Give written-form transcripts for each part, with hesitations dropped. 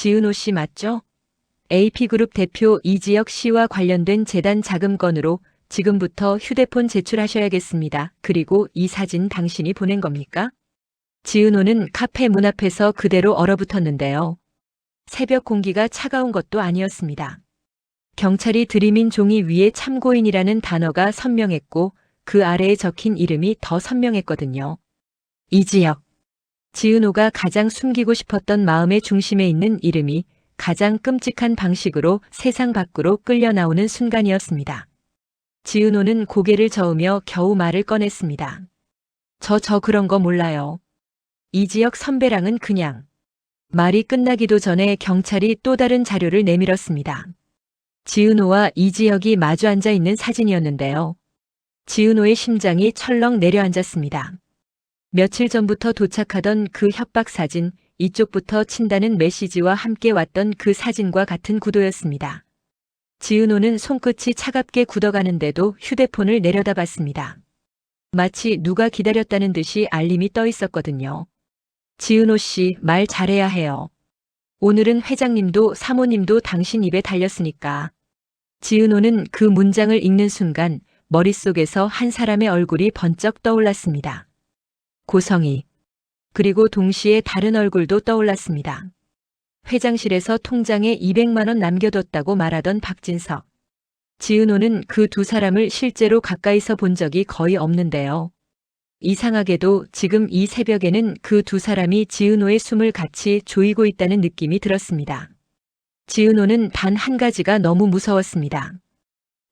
지은호 씨 맞죠? AP그룹 대표 이지혁 씨와 관련된 재단 자금건으로 지금부터 휴대폰 제출하셔야겠습니다. 그리고 이 사진 당신이 보낸 겁니까? 지은호는 카페 문 앞에서 그대로 얼어붙었는데요. 새벽 공기가 차가운 것도 아니었습니다. 경찰이 들이민 종이 위에 참고인이라는 단어가 선명했고 그 아래에 적힌 이름이 더 선명했거든요. 이지혁. 지은호가 가장 숨기고 싶었던 마음의 중심에 있는 이름이 가장 끔찍한 방식으로 세상 밖으로 끌려 나오는 순간이었습니다. 지은호는 고개를 저으며 겨우 말을 꺼냈습니다. 저 그런 거 몰라요. 이지혁 선배랑은 그냥. 말이 끝나기도 전에 경찰이 또 다른 자료를 내밀었습니다. 지은호와 이지혁이 마주 앉아 있는 사진이었는데요. 지은호의 심장이 철렁 내려앉았습니다. 며칠 전부터 도착하던 그 협박 사진, 이쪽부터 친다는 메시지와 함께 왔던 그 사진과 같은 구도였습니다. 지은호는 손끝이 차갑게 굳어가는데도 휴대폰을 내려다봤습니다. 마치 누가 기다렸다는 듯이 알림이 떠 있었거든요. 지은호 씨, 말 잘해야 해요. 오늘은 회장님도 사모님도 당신 입에 달렸으니까. 지은호는 그 문장을 읽는 순간 머릿속에서 한 사람의 얼굴이 번쩍 떠올랐습니다. 고성희. 그리고 동시에 다른 얼굴도 떠올랐습니다. 회장실에서 통장에 200만 원 남겨뒀다고 말하던 박진석. 지은호는 그 두 사람을 실제로 가까이서 본 적이 거의 없는데요. 이상하게도 지금 이 새벽에는 그 두 사람이 지은호의 숨을 같이 조이고 있다는 느낌이 들었습니다. 지은호는 단 한 가지가 너무 무서웠습니다.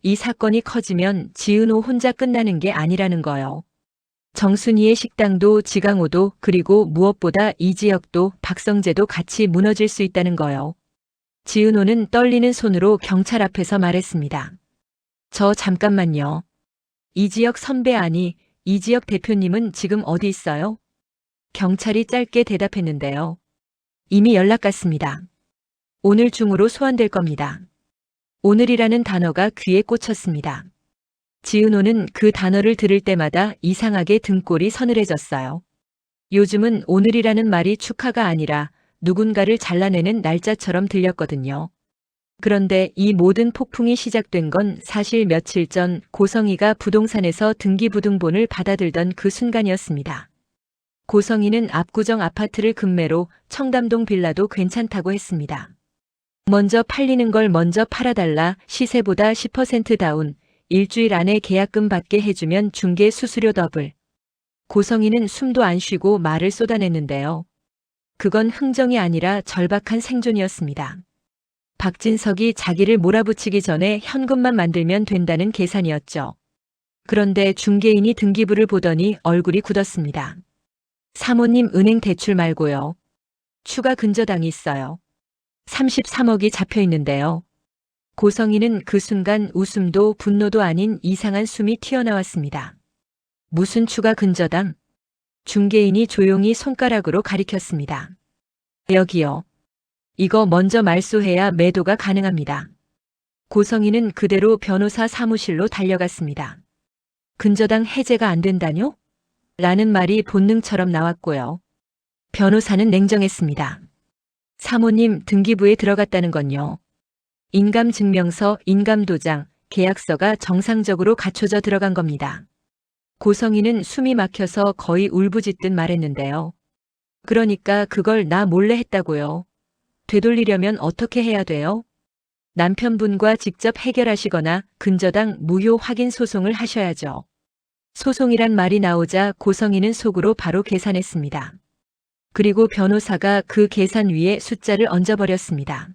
이 사건이 커지면 지은호 혼자 끝나는 게 아니라는 거요. 정순이의 식당도 지강호도 그리고 무엇보다 이지혁도 박성재도 같이 무너질 수 있다는 거요. 지은호는 떨리는 손으로 경찰 앞에서 말했습니다. 저 잠깐만요. 이지혁 선배 아니 이지혁 대표님은 지금 어디 있어요? 경찰이 짧게 대답했는데요. 이미 연락 갔습니다. 오늘 중으로 소환될 겁니다. 오늘이라는 단어가 귀에 꽂혔습니다. 지은호는 그 단어를 들을 때마다 이상하게 등골이 서늘해졌어요. 요즘은 오늘이라는 말이 축하가 아니라 누군가를 잘라내는 날짜처럼 들렸거든요. 그런데 이 모든 폭풍이 시작된 건 사실 며칠 전 고성희가 부동산에서 등기부등본을 받아들던 그 순간이었습니다. 고성희는 압구정 아파트를 금매로 청담동 빌라도 괜찮다고 했습니다. 먼저 팔리는 걸 먼저 팔아달라 시세보다 10% 다운, 일주일 안에 계약금 받게 해주면 중개 수수료 더블. 고성희는 숨도 안 쉬고 말을 쏟아냈는데요. 그건 흥정이 아니라 절박한 생존이었습니다. 박진석이 자기를 몰아붙이기 전에 현금만 만들면 된다는 계산이었죠. 그런데 중개인이 등기부를 보더니 얼굴이 굳었습니다. 사모님 은행 대출 말고요. 추가 근저당이 있어요. 33억이 잡혀 있는데요. 고성희는 그 순간 웃음도 분노도 아닌 이상한 숨이 튀어나왔습니다. 무슨 추가 근저당? 중개인이 조용히 손가락으로 가리켰습니다. 여기요. 이거 먼저 말소해야 매도가 가능합니다. 고성희는 그대로 변호사 사무실로 달려갔습니다. 근저당 해제가 안 된다뇨? 라는 말이 본능처럼 나왔고요. 변호사는 냉정했습니다. 사모님 등기부에 들어갔다는 건요. 인감증명서, 인감도장, 계약서가 정상적으로 갖춰져 들어간 겁니다. 고성희는 숨이 막혀서 거의 울부짖듯 말했는데요. 그러니까 그걸 나 몰래 했다고요. 되돌리려면 어떻게 해야 돼요? 남편분과 직접 해결하시거나 근저당 무효 확인 소송을 하셔야죠. 소송이란 말이 나오자 고성희는 속으로 바로 계산했습니다. 그리고 변호사가 그 계산 위에 숫자를 얹어버렸습니다.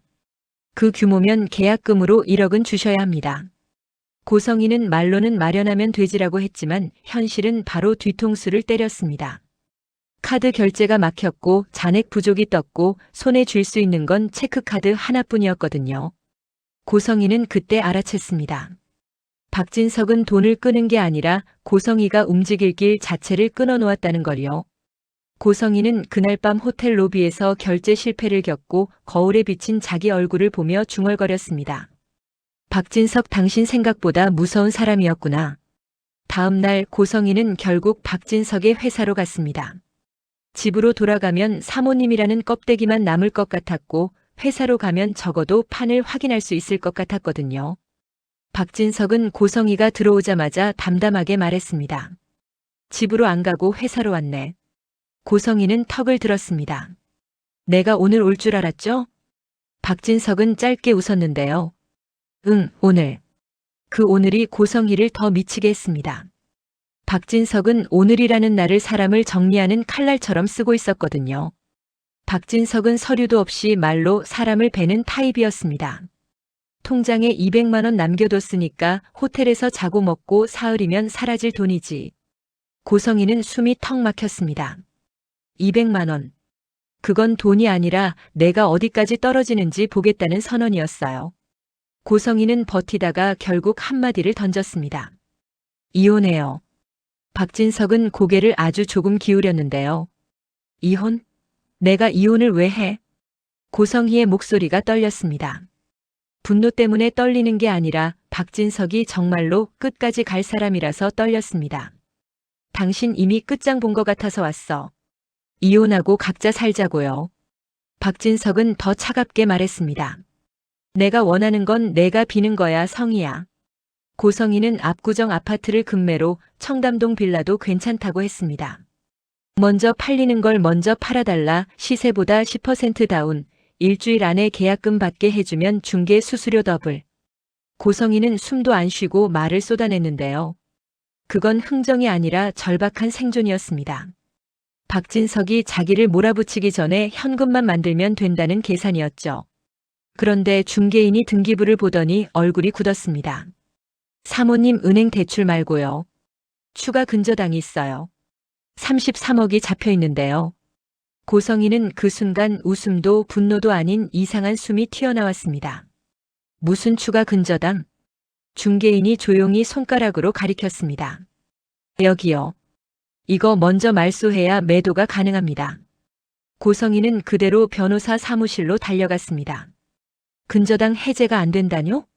그 규모면 계약금으로 1억은 주셔야 합니다. 고성희는 말로는 마련하면 되지라고 했지만 현실은 바로 뒤통수를 때렸습니다. 카드 결제가 막혔고 잔액 부족이 떴고 손에 쥘 수 있는 건 체크카드 하나뿐이었거든요. 고성희는 그때 알아챘습니다. 박진석은 돈을 끄는 게 아니라 고성희가 움직일 길 자체를 끊어놓았다는 걸요. 고성희는 그날 밤 호텔 로비에서 결제 실패를 겪고 거울에 비친 자기 얼굴을 보며 중얼거렸습니다. 박진석 당신 생각보다 무서운 사람이었구나. 다음 날 고성희는 결국 박진석의 회사로 갔습니다. 집으로 돌아가면 사모님이라는 껍데기만 남을 것 같았고 회사로 가면 적어도 판을 확인할 수 있을 것 같았거든요. 박진석은 고성희가 들어오자마자 담담하게 말했습니다. 집으로 안 가고 회사로 왔네. 고성희는 턱을 들었습니다. 내가 오늘 올 줄 알았죠? 박진석은 짧게 웃었는데요. 응, 오늘. 그 오늘이 고성희를 더 미치게 했습니다. 박진석은 오늘이라는 날을 사람을 정리하는 칼날처럼 쓰고 있었거든요. 박진석은 서류도 없이 말로 사람을 베는 타입이었습니다. 통장에 200만 원 남겨뒀으니까 호텔에서 자고 먹고 사흘이면 사라질 돈이지. 고성희는 숨이 턱 막혔습니다. 200만 원. 그건 돈이 아니라 내가 어디까지 떨어지는지 보겠다는 선언이었어요. 고성희는 버티다가 결국 한마디를 던졌습니다. 이혼해요. 박진석은 고개를 아주 조금 기울였는데요. 이혼? 내가 이혼을 왜 해? 고성희의 목소리가 떨렸습니다. 분노 때문에 떨리는 게 아니라 박진석이 정말로 끝까지 갈 사람이라서 떨렸습니다. 당신 이미 끝장 본 것 같아서 왔어. 이혼하고 각자 살자고요. 박진석은 더 차갑게 말했습니다. 내가 원하는 건 내가 비는 거야, 성희야. 고성희는 압구정 아파트를 금매로 청담동 빌라도 괜찮다고 했습니다. 먼저 팔리는 걸 먼저 팔아달라, 시세보다 10% 다운, 일주일 안에 계약금 받게 해주면 중개 수수료 더블. 고성희는 숨도 안 쉬고 말을 쏟아냈는데요. 그건 흥정이 아니라 절박한 생존이었습니다. 박진석이 자기를 몰아붙이기 전에 현금만 만들면 된다는 계산이었죠. 그런데 중개인이 등기부를 보더니 얼굴이 굳었습니다. 사모님 은행 대출 말고요. 추가 근저당이 있어요. 33억이 잡혀 있는데요. 고성희는 그 순간 웃음도 분노도 아닌 이상한 숨이 튀어나왔습니다. 무슨 추가 근저당? 중개인이 조용히 손가락으로 가리켰습니다. 여기요. 이거 먼저 말소해야 매도가 가능합니다. 고성희는 그대로 변호사 사무실로 달려갔습니다. 근저당 해제가 안 된다뇨?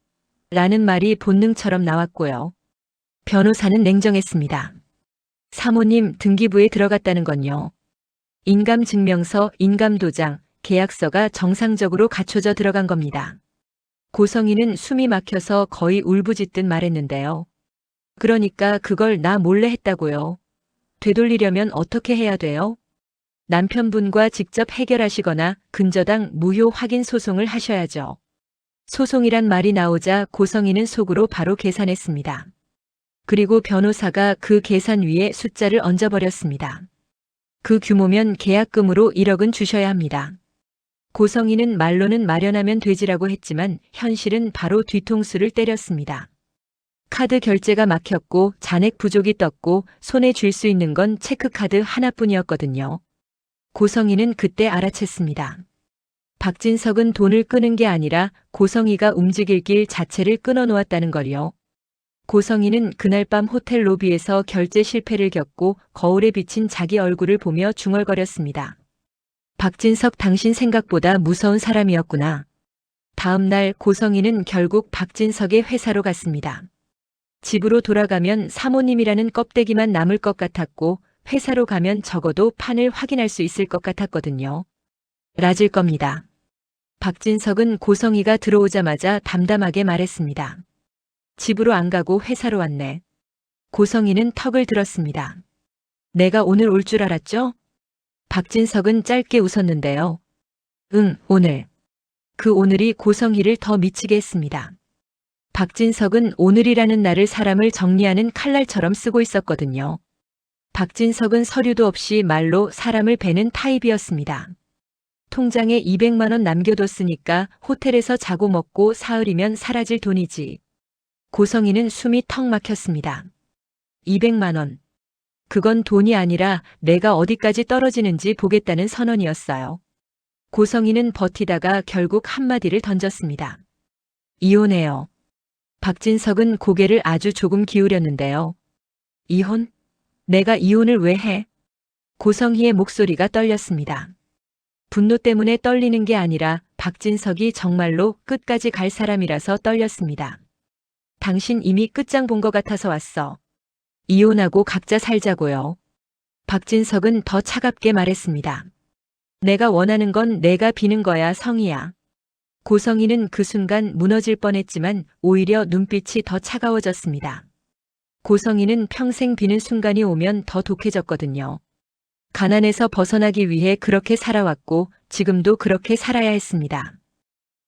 라는 말이 본능처럼 나왔고요. 변호사는 냉정했습니다. 사모님 등기부에 들어갔다는 건요. 인감증명서, 인감도장, 계약서가 정상적으로 갖춰져 들어간 겁니다. 고성희는 숨이 막혀서 거의 울부짖듯 말했는데요. 그러니까 그걸 나 몰래 했다고요. 되돌리려면 어떻게 해야 돼요? 남편분과 직접 해결하시거나 근저당 무효 확인 소송을 하셔야죠. 소송이란 말이 나오자 고성희는 속으로 바로 계산했습니다. 그리고 변호사가 그 계산 위에 숫자를 얹어버렸습니다. 그 규모면 계약금으로 1억은 주셔야 합니다. 고성희는 말로는 마련하면 되지라고 했지만 현실은 바로 뒤통수를 때렸습니다. 카드 결제가 막혔고 잔액 부족이 떴고 손에 쥘 수 있는 건 체크카드 하나뿐이었거든요. 고성희는 그때 알아챘습니다. 박진석은 돈을 끄는 게 아니라 고성희가 움직일 길 자체를 끊어놓았다는 걸요. 고성희는 그날 밤 호텔 로비에서 결제 실패를 겪고 거울에 비친 자기 얼굴을 보며 중얼거렸습니다. 박진석, 당신 생각보다 무서운 사람이었구나. 다음 날 고성희는 결국 박진석의 회사로 갔습니다. 집으로 돌아가면 사모님이라는 껍데기만 남을 것 같았고 회사로 가면 적어도 판을 확인할 수 있을 것 같았거든요. 라질 겁니다. 박진석은 고성희가 들어오자마자 담담하게 말했습니다. 집으로 안 가고 회사로 왔네. 고성희는 턱을 들었습니다. 내가 오늘 올 줄 알았죠? 박진석은 짧게 웃었는데요. 응, 오늘. 그 오늘이 고성희를 더 미치게 했습니다. 박진석은 오늘이라는 날을 사람을 정리하는 칼날처럼 쓰고 있었거든요. 박진석은 서류도 없이 말로 사람을 베는 타입이었습니다. 통장에 200만 원 남겨뒀으니까 호텔에서 자고 먹고 사흘이면 사라질 돈이지. 고성희는 숨이 턱 막혔습니다. 200만 원. 그건 돈이 아니라 내가 어디까지 떨어지는지 보겠다는 선언이었어요. 고성희는 버티다가 결국 한마디를 던졌습니다. 이혼해요. 박진석은 고개를 아주 조금 기울였는데요. 이혼? 내가 이혼을 왜 해? 고성희의 목소리가 떨렸습니다. 분노 때문에 떨리는 게 아니라 박진석이 정말로 끝까지 갈 사람이라서 떨렸습니다. 당신 이미 끝장 본 것 같아서 왔어. 이혼하고 각자 살자고요. 박진석은 더 차갑게 말했습니다. 내가 원하는 건 내가 비는 거야, 성희야. 고성희는 그 순간 무너질 뻔했지만 오히려 눈빛이 더 차가워졌습니다. 고성희는 평생 비는 순간이 오면 더 독해졌거든요. 가난에서 벗어나기 위해 그렇게 살아왔고 지금도 그렇게 살아야 했습니다.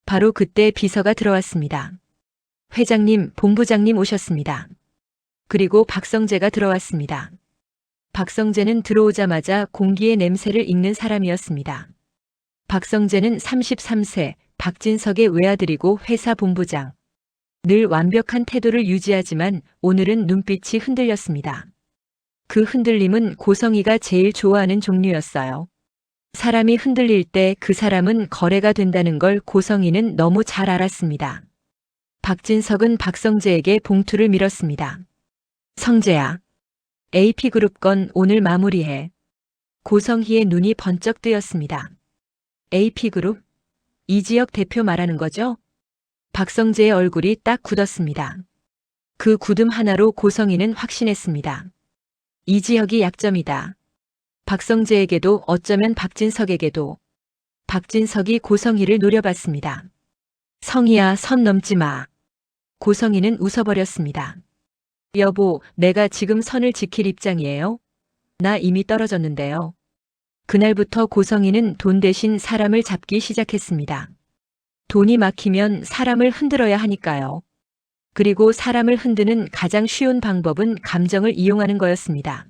바로 그때 비서가 들어왔습니다. 회장님, 본부장님 오셨습니다. 그리고 박성재가 들어왔습니다. 박성재는 들어오자마자 공기의 냄새를 읽는 사람이었습니다. 박성재는 33세, 박진석의 외아들이고 회사 본부장. 늘 완벽한 태도를 유지하지만 오늘은 눈빛이 흔들렸습니다. 그 흔들림은 고성희가 제일 좋아하는 종류였어요. 사람이 흔들릴 때 그 사람은 거래가 된다는 걸 고성희는 너무 잘 알았습니다. 박진석은 박성재에게 봉투를 밀었습니다. 성재야. AP그룹 건 오늘 마무리해. 고성희의 눈이 번쩍 뜨였습니다. AP그룹? 이지혁 대표 말하는 거죠? 박성재의 얼굴이 딱 굳었습니다. 그 굳음 하나로 고성희는 확신했습니다. 이지혁이 약점이다. 박성재에게도 어쩌면 박진석에게도. 박진석이 고성희를 노려봤습니다. 성희야, 선 넘지 마. 고성희는 웃어버렸습니다. 여보, 내가 지금 선을 지킬 입장이에요? 나 이미 떨어졌는데요. 그날부터 고성희는 돈 대신 사람을 잡기 시작했습니다. 돈이 막히면 사람을 흔들어야 하니까요. 그리고 사람을 흔드는 가장 쉬운 방법은 감정을 이용하는 거였습니다.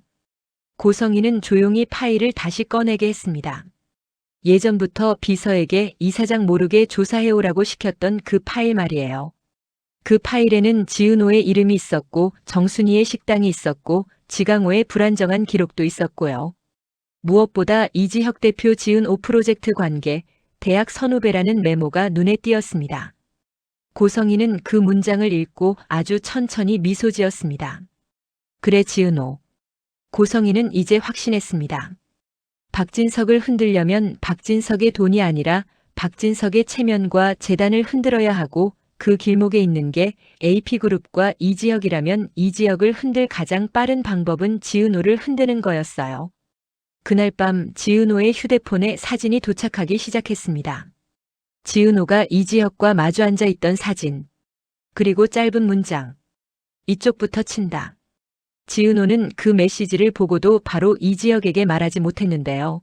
고성희는 조용히 파일을 다시 꺼내게 했습니다. 예전부터 비서에게 이사장 모르게 조사해오라고 시켰던 그 파일 말이에요. 그 파일에는 지은호의 이름이 있었고 정순이의 식당이 있었고 지강호의 불안정한 기록도 있었고요. 무엇보다 이지혁 대표 지은호 프로젝트 관계, 대학 선후배라는 메모가 눈에 띄었습니다. 고성희는 그 문장을 읽고 아주 천천히 미소 지었습니다. 그래 지은호. 고성희는 이제 확신했습니다. 박진석을 흔들려면 박진석의 돈이 아니라 박진석의 체면과 재단을 흔들어야 하고 그 길목에 있는 게 AP그룹과 이지혁이라면 이지혁을 흔들 가장 빠른 방법은 지은호를 흔드는 거였어요. 그날 밤 지은호의 휴대폰에 사진이 도착하기 시작했습니다. 지은호가 이지혁과 마주 앉아 있던 사진. 그리고 짧은 문장. 이쪽부터 친다. 지은호는 그 메시지를 보고도 바로 이지혁에게 말하지 못했는데요.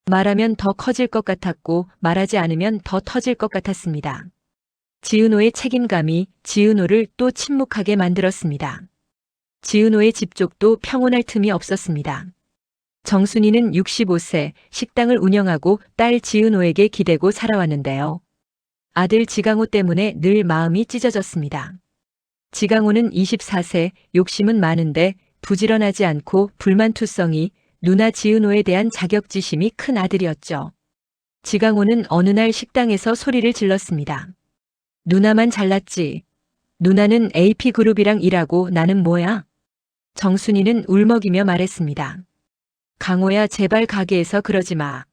말하면 더 커질 것 같았고 말하지 않으면 더 터질 것 같았습니다. 지은호의 책임감이 지은호를 또 침묵하게 만들었습니다. 지은호의 집 쪽도 평온할 틈이 없었습니다. 정순이는 65세 식당을 운영하고 딸 지은호에게 기대고 살아왔는데요. 아들 지강호 때문에 늘 마음이 찢어졌습니다. 지강호는 24세, 욕심은 많은데 부지런하지 않고 불만투성이, 누나 지은호에 대한 자격지심이 큰 아들이었죠. 지강호는 어느 날 식당에서 소리를 질렀습니다. 누나만 잘났지. 누나는 AP그룹이랑 일하고 나는 뭐야? 정순이는 울먹이며 말했습니다. 강호야, 제발 가게에서 그러지 마.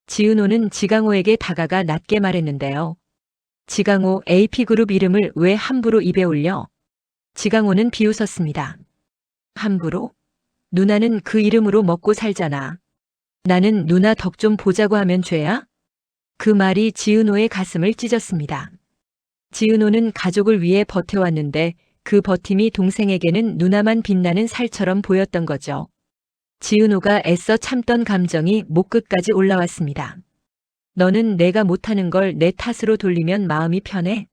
지은호는 지강호에게 다가가 낮게 말했는데요. 지강호, AP그룹 이름을 왜 함부로 입에 올려? 지강호는 비웃었습니다. 함부로? 누나는 그 이름으로 먹고 살잖아. 나는 누나 덕 좀 보자고 하면 죄야? 그 말이 지은호의 가슴을 찢었습니다. 지은호는 가족을 위해 버텨왔는데 그 버팀이 동생에게는 누나만 빛나는 살처럼 보였던 거죠. 지은호가 애써 참던 감정이 목끝까지 올라왔습니다. 너는 내가 못하는 걸 내 탓으로 돌리면 마음이 편해?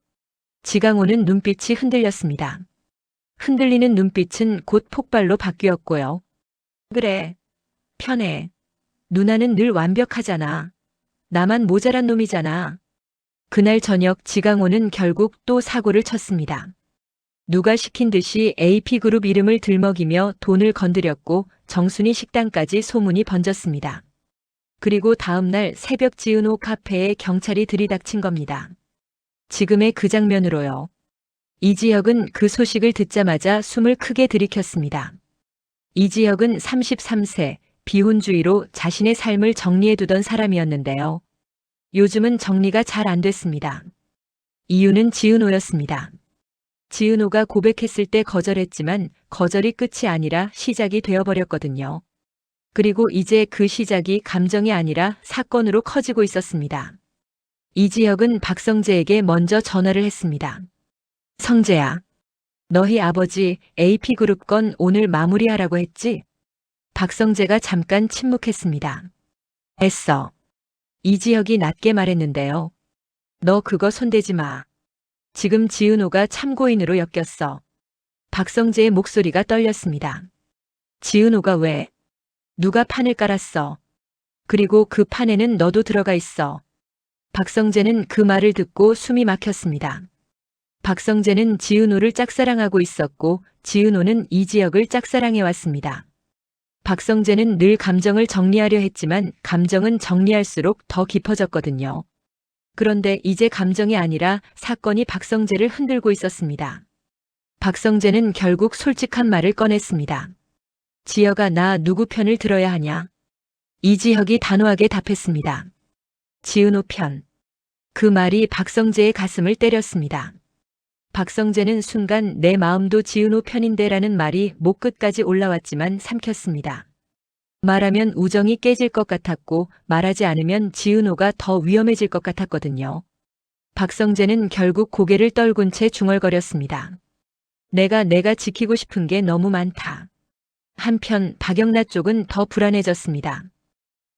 지강호는 눈빛이 흔들렸습니다. 흔들리는 눈빛은 곧 폭발로 바뀌었고요. 그래, 편해. 누나는 늘 완벽하잖아. 나만 모자란 놈이잖아. 그날 저녁 지강호는 결국 또 사고를 쳤습니다. 누가 시킨 듯이 AP그룹 이름을 들먹이며 돈을 건드렸고 정순이 식당까지 소문이 번졌습니다. 그리고 다음 날 새벽 지은호 카페에 경찰이 들이닥친 겁니다. 지금의 그 장면으로요. 이지혁은 그 소식을 듣자마자 숨을 크게 들이켰습니다. 이지혁은 33세, 비혼주의로 자신의 삶을 정리해두던 사람이었는데요. 요즘은 정리가 잘 안 됐습니다. 이유는 지은호였습니다. 지은호가 고백했을 때 거절했지만 거절이 끝이 아니라 시작이 되어버렸거든요. 그리고 이제 그 시작이 감정이 아니라 사건으로 커지고 있었습니다. 이지혁은 박성재에게 먼저 전화를 했습니다. 성재야, 너희 아버지 AP그룹 건 오늘 마무리하라고 했지? 박성재가 잠깐 침묵했습니다. 했어. 이지혁이 낮게 말했는데요. 너 그거 손대지 마. 지금 지은호가 참고인으로 엮였어. 박성재의 목소리가 떨렸습니다. 지은호가 왜? 누가 판을 깔았어? 그리고 그 판에는 너도 들어가 있어. 박성재는 그 말을 듣고 숨이 막혔습니다. 박성재는 지은호를 짝사랑하고 있었고 지은호는 이지혁을 짝사랑해 왔습니다. 박성재는 늘 감정을 정리하려 했지만 감정은 정리할수록 더 깊어졌거든요. 그런데 이제 감정이 아니라 사건이 박성재를 흔들고 있었습니다. 박성재는 결국 솔직한 말을 꺼냈습니다. 지혁아, 나 누구 편을 들어야 하냐? 이지혁이 단호하게 답했습니다. 지은호 편. 그 말이 박성재의 가슴을 때렸습니다. 박성재는 순간 내 마음도 지은호 편인데라는 말이 목 끝까지 올라왔지만 삼켰습니다. 말하면 우정이 깨질 것 같았고 말하지 않으면 지은호가 더 위험해질 것 같았거든요. 박성재는 결국 고개를 떨군 채 중얼거렸습니다. 내가 지키고 싶은 게 너무 많다. 한편 박영나 쪽은 더 불안해졌습니다.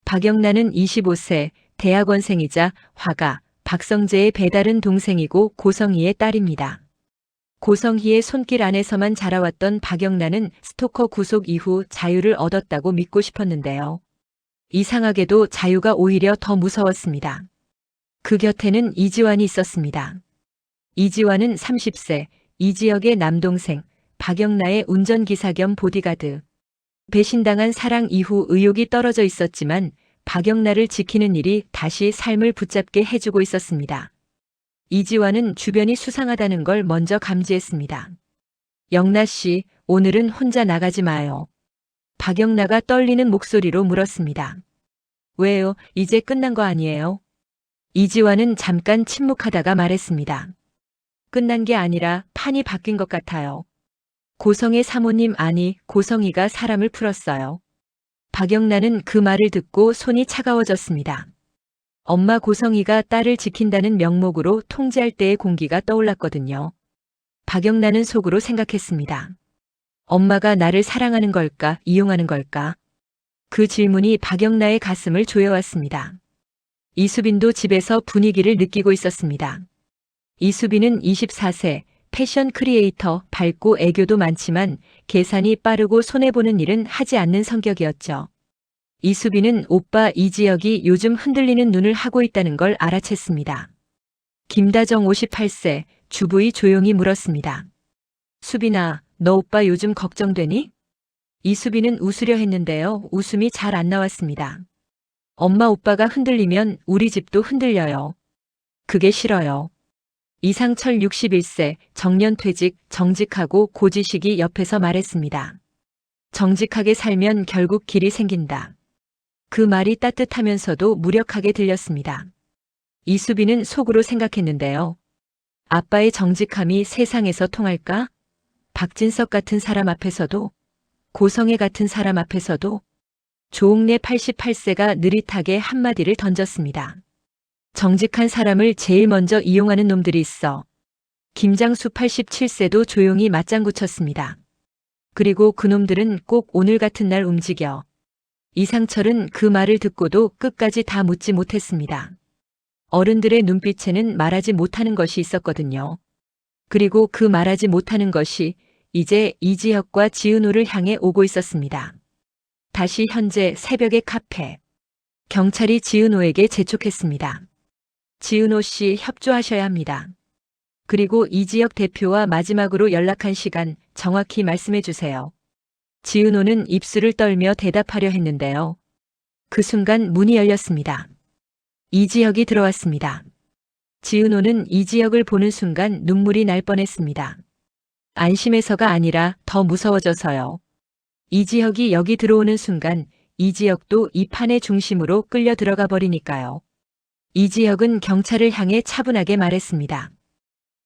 박영나는 25세 대학원생이자 화가 박성재의 배다른 동생이고 고성희의 딸입니다. 고성희의 손길 안에서만 자라왔던 박영나는 스토커 구속 이후 자유를 얻었다고 믿고 싶었는데요. 이상하게도 자유가 오히려 더 무서웠습니다. 그 곁에는 이지환이 있었습니다. 이지환은 30세, 이지혁의 남동생, 박영나의 운전기사 겸 보디가드. 배신당한 사랑 이후 의욕이 떨어져 있었지만 박영나를 지키는 일이 다시 삶을 붙잡게 해주고 있었습니다. 이지환은 주변이 수상하다는 걸 먼저 감지했습니다. 영나 씨, 오늘은 혼자 나가지 마요. 박영나가 떨리는 목소리로 물었습니다. 왜요? 이제 끝난 거 아니에요? 이지환은 잠깐 침묵하다가 말했습니다. 끝난 게 아니라 판이 바뀐 것 같아요. 고성의 사모님 아니 고성이가 사람을 풀었어요. 박영나는 그 말을 듣고 손이 차가워졌습니다. 엄마 고성이가 딸을 지킨다는 명목으로 통제할 때의 공기가 떠올랐거든요. 박영나는 속으로 생각했습니다. 엄마가 나를 사랑하는 걸까, 이용하는 걸까? 그 질문이 박영나의 가슴을 조여왔습니다. 이수빈도 집에서 분위기를 느끼고 있었습니다. 이수빈은 24세, 패션 크리에이터, 밝고 애교도 많지만 계산이 빠르고 손해보는 일은 하지 않는 성격이었죠. 이수빈은 오빠 이지혁이 요즘 흔들리는 눈을 하고 있다는 걸 알아챘습니다. 김다정 58세, 주부이 조용히 물었습니다. 수빈아, 너 오빠 요즘 걱정되니? 이수빈은 웃으려 했는데요. 웃음이 잘 안 나왔습니다. 엄마 오빠가 흔들리면 우리 집도 흔들려요. 그게 싫어요. 이상철 61세, 정년퇴직, 정직하고 고지식이 옆에서 말했습니다. 정직하게 살면 결국 길이 생긴다. 그 말이 따뜻하면서도 무력하게 들렸습니다. 이수빈은 속으로 생각했는데요. 아빠의 정직함이 세상에서 통할까? 박진석 같은 사람 앞에서도? 고성애 같은 사람 앞에서도? 조옥래 88세가 느릿하게 한마디를 던졌습니다. 정직한 사람을 제일 먼저 이용하는 놈들이 있어. 김장수 87세도 조용히 맞장구 쳤습니다. 그리고 그놈들은 꼭 오늘 같은 날 움직여. 이상철은 그 말을 듣고도 끝까지 다 묻지 못했습니다. 어른들의 눈빛에는 말하지 못하는 것이 있었거든요. 그리고 그 말하지 못하는 것이 이제 이지혁과 지은호를 향해 오고 있었습니다. 다시 현재 새벽의 카페. 경찰이 지은호에게 재촉했습니다. 지은호 씨 협조하셔야 합니다. 그리고 이지혁 대표와 마지막으로 연락한 시간 정확히 말씀해 주세요. 지은호는 입술을 떨며 대답하려 했는데요. 그 순간 문이 열렸습니다. 이지혁이 들어왔습니다. 지은호는 이지혁을 보는 순간 눈물이 날 뻔했습니다. 안심해서가 아니라 더 무서워져서요. 이지혁이 여기 들어오는 순간 이지혁도 이 판의 중심으로 끌려 들어가 버리니까요. 이지혁은 경찰을 향해 차분하게 말했습니다.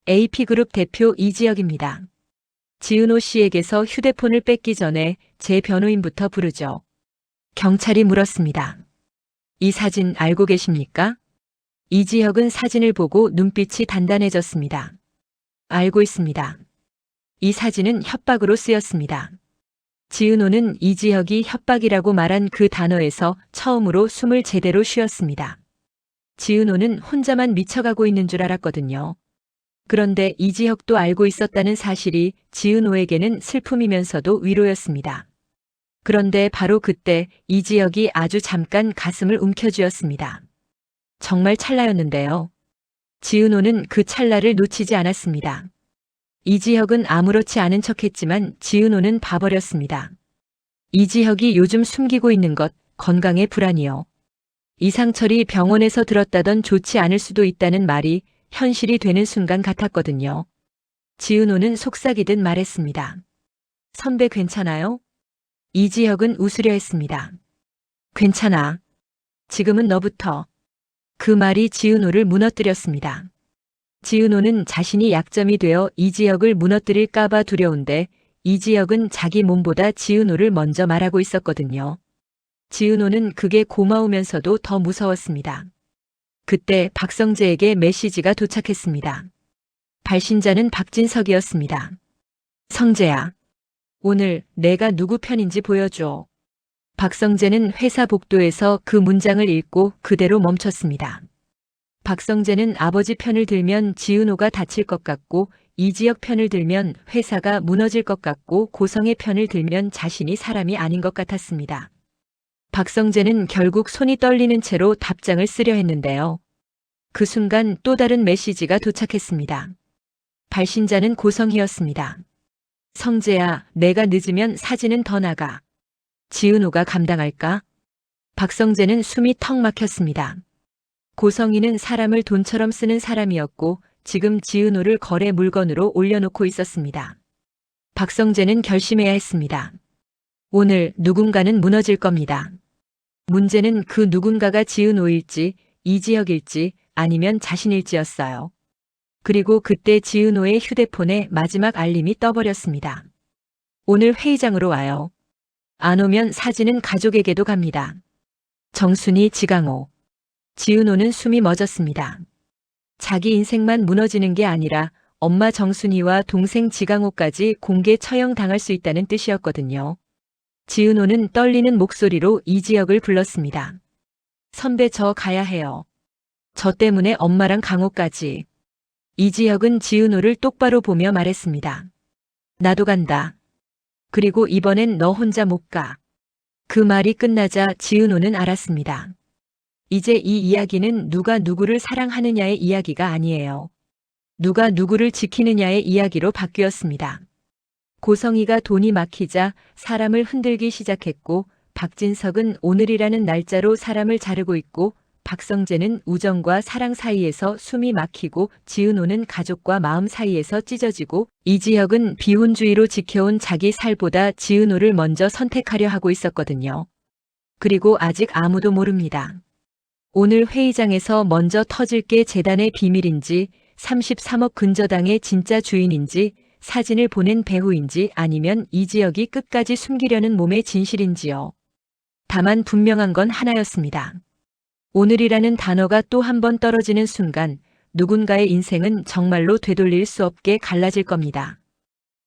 AP그룹 대표 이지혁입니다. 지은호 씨에게서 휴대폰을 뺏기 전에 제 변호인부터 부르죠. 경찰이 물었습니다. 이 사진 알고 계십니까? 이지혁은 사진을 보고 눈빛이 단단해졌습니다. 알고 있습니다. 이 사진은 협박으로 쓰였습니다. 지은호는 이지혁이 협박이라고 말한 그 단어에서 처음으로 숨을 제대로 쉬었습니다. 지은호는 혼자만 미쳐가고 있는 줄 알았거든요. 그런데 이지혁도 알고 있었다는 사실이 지은호에게는 슬픔이면서도 위로였습니다. 그런데 바로 그때 이지혁이 아주 잠깐 가슴을 움켜쥐었습니다. 정말 찰나였는데요. 지은호는 그 찰나를 놓치지 않았습니다. 이지혁은 아무렇지 않은 척했지만 지은호는 봐버렸습니다. 이지혁이 요즘 숨기고 있는 것, 건강에 불안이요. 이상철이 병원에서 들었다던 좋지 않을 수도 있다는 말이 현실이 되는 순간 같았거든요. 지은호는 속삭이듯 말했습니다. 선배 괜찮아요? 이지혁은 웃으려 했습니다. 괜찮아. 지금은 너부터. 그 말이 지은호를 무너뜨렸습니다. 지은호는 자신이 약점이 되어 이지혁을 무너뜨릴까봐 두려운데 이지혁은 자기 몸보다 지은호를 먼저 말하고 있었거든요. 지은호는 그게 고마우면서도 더 무서웠습니다. 그때 박성재에게 메시지가 도착했습니다. 발신자는 박진석이었습니다. 성재야. 오늘 내가 누구 편인지 보여줘. 박성재는 회사 복도에서 그 문장을 읽고 그대로 멈췄습니다. 박성재는 아버지 편을 들면 지은호가 다칠 것 같고 이지혁 편을 들면 회사가 무너질 것 같고 고성의 편을 들면 자신이 사람이 아닌 것 같았습니다. 박성재는 결국 손이 떨리는 채로 답장을 쓰려 했는데요. 그 순간 또 다른 메시지가 도착했습니다. 발신자는 고성희였습니다. 성재야, 내가 늦으면 사진은 더 나가. 지은호가 감당할까? 박성재는 숨이 턱 막혔습니다. 고성희는 사람을 돈처럼 쓰는 사람이었고 지금 지은호를 거래 물건으로 올려놓고 있었습니다. 박성재는 결심해야 했습니다. 오늘 누군가는 무너질 겁니다. 문제는 그 누군가가 지은호일지 이지혁일지 아니면 자신일지였어요. 그리고 그때 지은호의 휴대폰에 마지막 알림이 떠버렸습니다. 오늘 회의장으로 와요. 안 오면 사진은 가족에게도 갑니다. 정순이, 지강호. 지은호는 숨이 멎었습니다. 자기 인생만 무너지는 게 아니라 엄마 정순이와 동생 지강호까지 공개 처형당할 수 있다는 뜻이었거든요. 지은호는 떨리는 목소리로 이지혁을 불렀습니다. 선배, 저 가야 해요. 저 때문에 엄마랑 강호까지. 이지혁은 지은호를 똑바로 보며 말했습니다. 나도 간다. 그리고 이번엔 너 혼자 못 가. 그 말이 끝나자 지은호는 알았습니다. 이제 이 이야기는 누가 누구를 사랑하느냐의 이야기가 아니에요. 누가 누구를 지키느냐의 이야기로 바뀌었습니다. 고성희가 돈이 막히자 사람을 흔들기 시작했고 박진석은 오늘이라는 날짜로 사람을 자르고 있고 박성재는 우정과 사랑 사이에서 숨이 막히고 지은호는 가족과 마음 사이에서 찢어지고 이지혁은 비혼주의로 지켜온 자기 살보다 지은호를 먼저 선택하려 하고 있었거든요. 그리고 아직 아무도 모릅니다. 오늘 회의장에서 먼저 터질 게 재단의 비밀인지 33억 근저당의 진짜 주인인지 사진을 보낸 배우인지 아니면 이지혁이 끝까지 숨기려는 몸의 진실인지요. 다만 분명한 건 하나였습니다. 오늘이라는 단어가 또 한 번 떨어지는 순간 누군가의 인생은 정말로 되돌릴 수 없게 갈라질 겁니다.